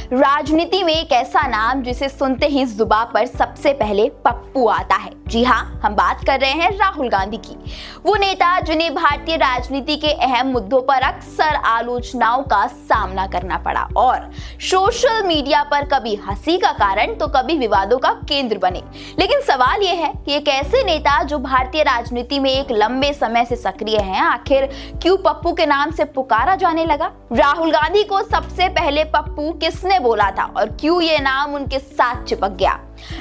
राजनीति में एक ऐसा नाम जिसे सुनते ही जुबान पर सबसे पहले पप्पू आता है। जी हाँ, हम बात कर रहे हैं राहुल गांधी की। वो नेता जिन्हें भारतीय राजनीति के अहम मुद्दों पर अक्सर आलोचनाओं का सामना करना पड़ा और सोशल मीडिया पर कभी हंसी का कारण तो कभी विवादों का केंद्र बने। लेकिन सवाल यह है कि एक ऐसे नेता जो भारतीय राजनीति में एक लंबे समय से सक्रिय हैं, आखिर क्यों पप्पू के नाम से पुकारा जाने लगा? राहुल गांधी को सबसे पहले पप्पू किसने बोला था और क्यों ये नाम उनके साथ चिपक गया?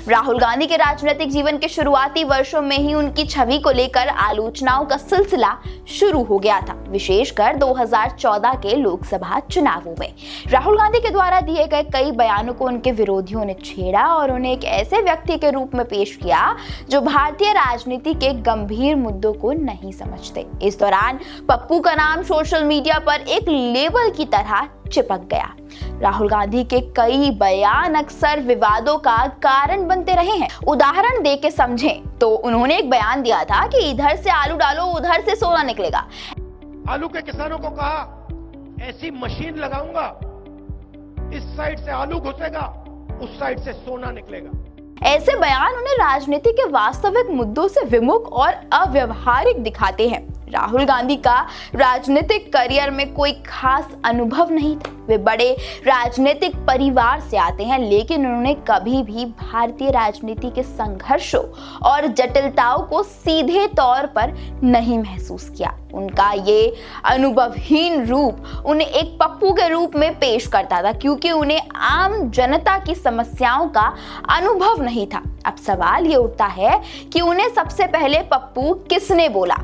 राहुल गांधी के राजनीतिक जीवन के शुरुआती वर्षों में ही उनकी छवि को लेकर आलोचनाओं का सिलसिला शुरू हो गया था, विशेषकर 2014 के लोकसभा चुनावों में। राहुल गांधी के द्वारा दिए गए कई बयानों को उनके विरोधियों ने छेड़ा और उन्हें एक ऐसे व्यक्ति के रूप में पेश किया जो भारतीय राजनीति के गंभीर मुद्दों को नहीं समझते। इस दौरान पप्पू का नाम सोशल मीडिया पर एक लेबल की तरह चिपक गया। राहुल गांधी के कई बयान अक्सर विवादों का कारण बनते रहे हैं। उदाहरण दे के समझें तो उन्होंने एक बयान दिया था कि इधर से आलू डालो उधर से सोना निकलेगा। आलू के किसानों को कहा ऐसी मशीन लगाऊंगा, इस साइड से आलू घुसेगा, उस साइड से सोना निकलेगा। ऐसे बयान उन्हें राजनीति के वास्तविक मुद्दों से विमुख और अव्यवहारिक दिखाते हैं। राहुल गांधी का राजनीतिक करियर में कोई खास अनुभव नहीं था। वे बड़े राजनीतिक परिवार से आते हैं, लेकिन उन्होंने कभी भी भारतीय राजनीति के संघर्षों और जटिलताओं को सीधे तौर पर नहीं महसूस किया। उनका ये अनुभवहीन रूप उन्हें एक पप्पू के रूप में पेश करता था, क्योंकि उन्हें आम जनता की समस्याओं का अनुभव नहीं था। अब सवाल ये उठता है कि उन्हें सबसे पहले पप्पू किसने बोला?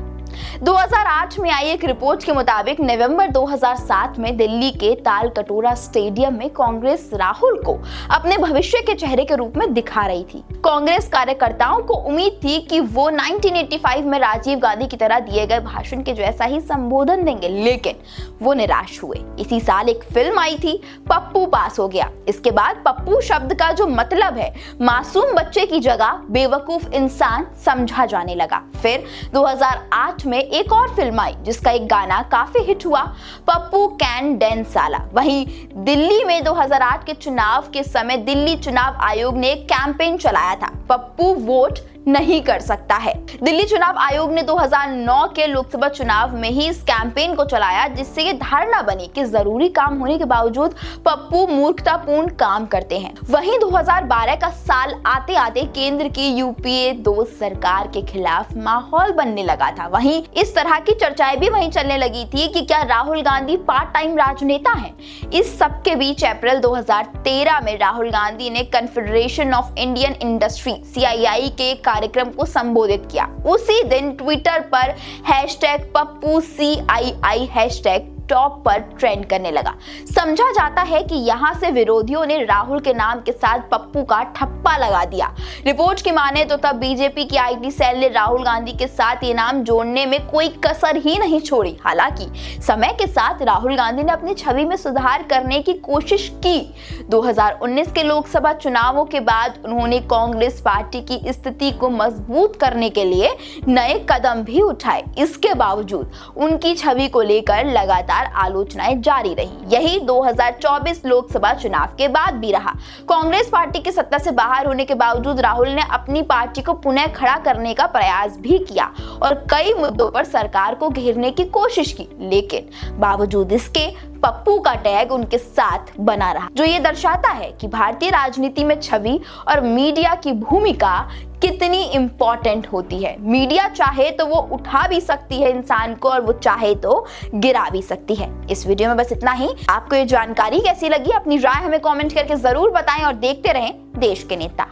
2008 में आई एक रिपोर्ट के मुताबिक नवंबर 2007 में दिल्ली के तालकटोरा स्टेडियम में कांग्रेस राहुल को अपने भविष्य के चेहरे के रूप में दिखा रही थी। कांग्रेस कार्यकर्ताओं को उम्मीद थी कि वो 1985 में राजीव गांधी की तरह दिए गए भाषण के जैसा ही संबोधन देंगे, लेकिन वो निराश हुए। इसी साल एक फिल्म आई थी, पप्पू पास हो गया। इसके बाद पप्पू शब्द का जो मतलब है मासूम बच्चे की जगह बेवकूफ इंसान समझा जाने लगा। फिर 2008 में एक और फिल्म आई जिसका एक गाना काफी हिट हुआ, पप्पू कैन डांस साला। वहीं दिल्ली में 2008 के चुनाव के समय दिल्ली चुनाव आयोग ने एक कैंपेन चलाया था, पप्पू वोट नहीं कर सकता है। दिल्ली चुनाव आयोग ने 2009 के लोकसभा चुनाव में ही इस कैंपेन को चलाया, जिससे ये धारणा बनी कि जरूरी काम होने के बावजूद पप्पू मूर्खतापूर्ण काम करते हैं। वहीं 2012 का साल आते आते केंद्र की यूपीए 2 सरकार के खिलाफ माहौल बनने लगा था। वहीं इस तरह की चर्चाएं भी वहीं चलने लगी थी कि क्या राहुल गांधी पार्ट टाइम राजनेता हैं। इस सब के बीच अप्रैल 2013 में राहुल गांधी ने confederation of Indian industry (CII) के कार्यक्रम को संबोधित किया। उसी दिन ट्विटर पर #PappuCII हैशटैग टॉप पर ट्रेंड करने लगा। समझा जाता है कि यहां से विरोधियों ने राहुल के नाम के साथ पप्पू का ठप्पा लगा दिया। रिपोर्ट की माने तो तब बीजेपी की IT सेल ने राहुल गांधी के साथ ये नाम जोड़ने में कोई कसर ही नहीं छोड़ी। हालांकि समय के साथ राहुल गांधी ने अपनी छवि में सुधार करने की कोशिश की। 2019 के लोकसभा चुनावों के बाद उन्होंने कांग्रेस पार्टी की स्थिति को मजबूत करने के लिए नए कदम भी उठाए। इसके बावजूद उनकी छवि को लेकर लगातार आलोचनाएं जारी रही। यही 2024 लोकसभा चुनाव के बाद भी रहा। कांग्रेस पार्टी की सत्ता से बाहर होने के बावजूद राहुल ने अपनी पार्टी को पुनः खड़ा करने का प्रयास भी किया और कई मुद्दों पर सरकार को घेरने की कोशिश की, लेकिन बावजूद इसके पप्पू का टैग उनके साथ बना रहा, जो ये दर्शाता है कि भारतीय राजनीति में छवि और मीडिया की भूमिका कितनी इंपॉर्टेंट होती है। मीडिया चाहे तो वो उठा भी सकती है इंसान को और वो चाहे तो गिरा भी सकती है। इस वीडियो में बस इतना ही। आपको ये जानकारी कैसी लगी अपनी राय हमें कमेंट करके जरूर बताएं और देखते रहें देश के नेता।